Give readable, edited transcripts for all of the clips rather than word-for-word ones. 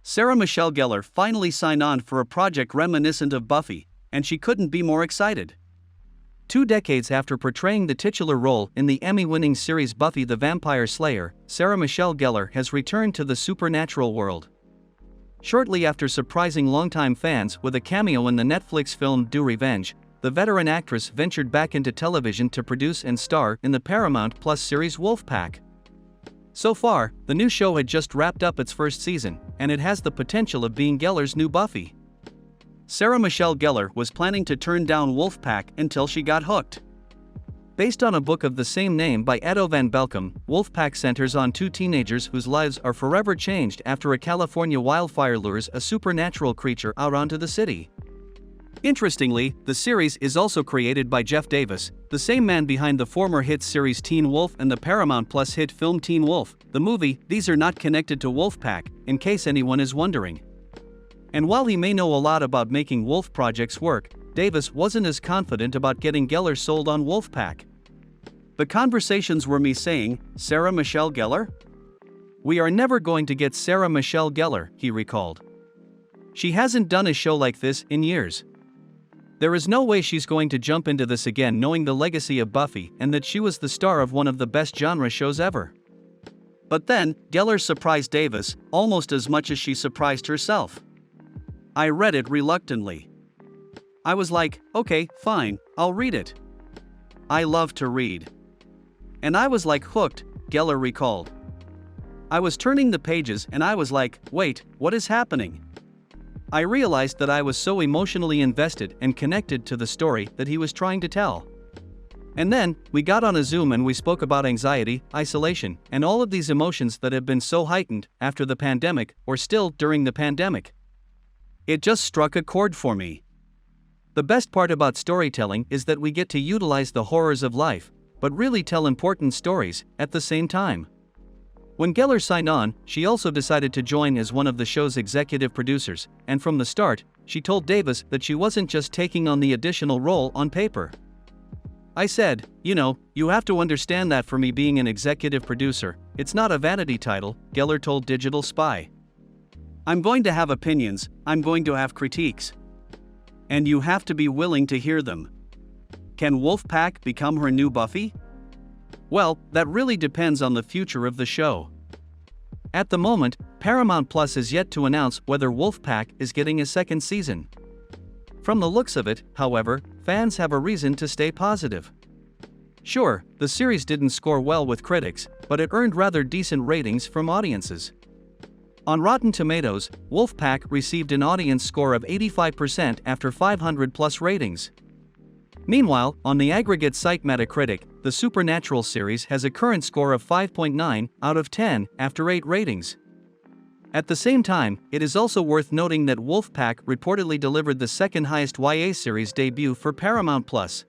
Sarah Michelle Gellar finally signed on for a project reminiscent of Buffy, and she couldn't be more excited. 2 decades after portraying the titular role in the Emmy-winning series Buffy the Vampire Slayer, Sarah Michelle Gellar has returned to the supernatural world. Shortly after surprising longtime fans with a cameo in the Netflix film Do Revenge, the veteran actress ventured back into television to produce and star in the Paramount Plus series Wolfpack. So far, the new show had just wrapped up its first season, and it has the potential of being Gellar's new Buffy. Sarah Michelle Gellar was planning to turn down Wolfpack until she got hooked. Based on a book of the same name by Edo van Belkom, Wolfpack centers on 2 teenagers whose lives are forever changed after a California wildfire lures a supernatural creature out onto the city. Interestingly, the series is also created by Jeff Davis, the same man behind the former hit series Teen Wolf and the Paramount Plus hit film Teen Wolf, the movie. These are not connected to Wolfpack, in case anyone is wondering. And while he may know a lot about making Wolf projects work, Davis wasn't as confident about getting Gellar sold on Wolfpack. The conversations were me saying, "Sarah Michelle Gellar? We are never going to get Sarah Michelle Gellar," he recalled. "She hasn't done a show like this in years. There is no way she's going to jump into this again knowing the legacy of Buffy and that she was the star of one of the best genre shows ever." But then, Gellar surprised Davis almost as much as she surprised herself. "I read it reluctantly. I was like, okay, fine, I'll read it. I love to read. And I was like hooked," Gellar recalled. "I was turning the pages and I was like, wait, what is happening? I realized that I was so emotionally invested and connected to the story that he was trying to tell. And then, we got on a Zoom and we spoke about anxiety, isolation, and all of these emotions that have been so heightened after the pandemic or still during the pandemic. It just struck a chord for me. The best part about storytelling is that we get to utilize the horrors of life, but really tell important stories at the same time." When Gellar signed on, she also decided to join as one of the show's executive producers, and from the start, she told Davis that she wasn't just taking on the additional role on paper. "I said, you have to understand that for me being an executive producer, it's not a vanity title," Gellar told Digital Spy. "I'm going to have opinions, I'm going to have critiques. And you have to be willing to hear them. Can Wolfpack become her new Buffy? Well, that really depends on the future of the show. At the moment, Paramount Plus is yet to announce whether Wolfpack is getting a second season. From the looks of it, however, fans have a reason to stay positive. Sure, the series didn't score well with critics, but it earned rather decent ratings from audiences. On Rotten Tomatoes, Wolfpack received an audience score of 85% after 500+ ratings. Meanwhile, on the aggregate site Metacritic, the Supernatural series has a current score of 5.9 out of 10 after 8 ratings. At the same time, it is also worth noting that Wolfpack reportedly delivered the second highest YA series debut for Paramount Plus.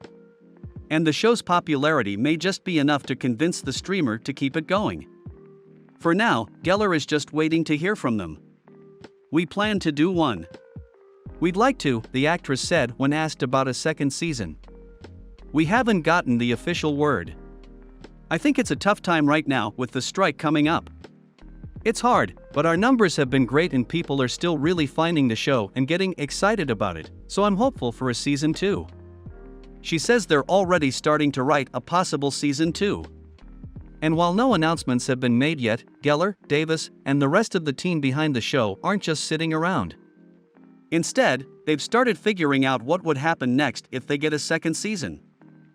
And the show's popularity may just be enough to convince the streamer to keep it going. For now, Gellar is just waiting to hear from them. "We plan to do one. We'd like to," the actress said when asked about a second season. "We haven't gotten the official word. I think it's a tough time right now with the strike coming up. It's hard, but our numbers have been great and people are still really finding the show and getting excited about it, so I'm hopeful for a season 2. She says they're already starting to write a possible season 2. And while no announcements have been made yet, Gellar, Davis, and the rest of the team behind the show aren't just sitting around. Instead, they've started figuring out what would happen next if they get a second season.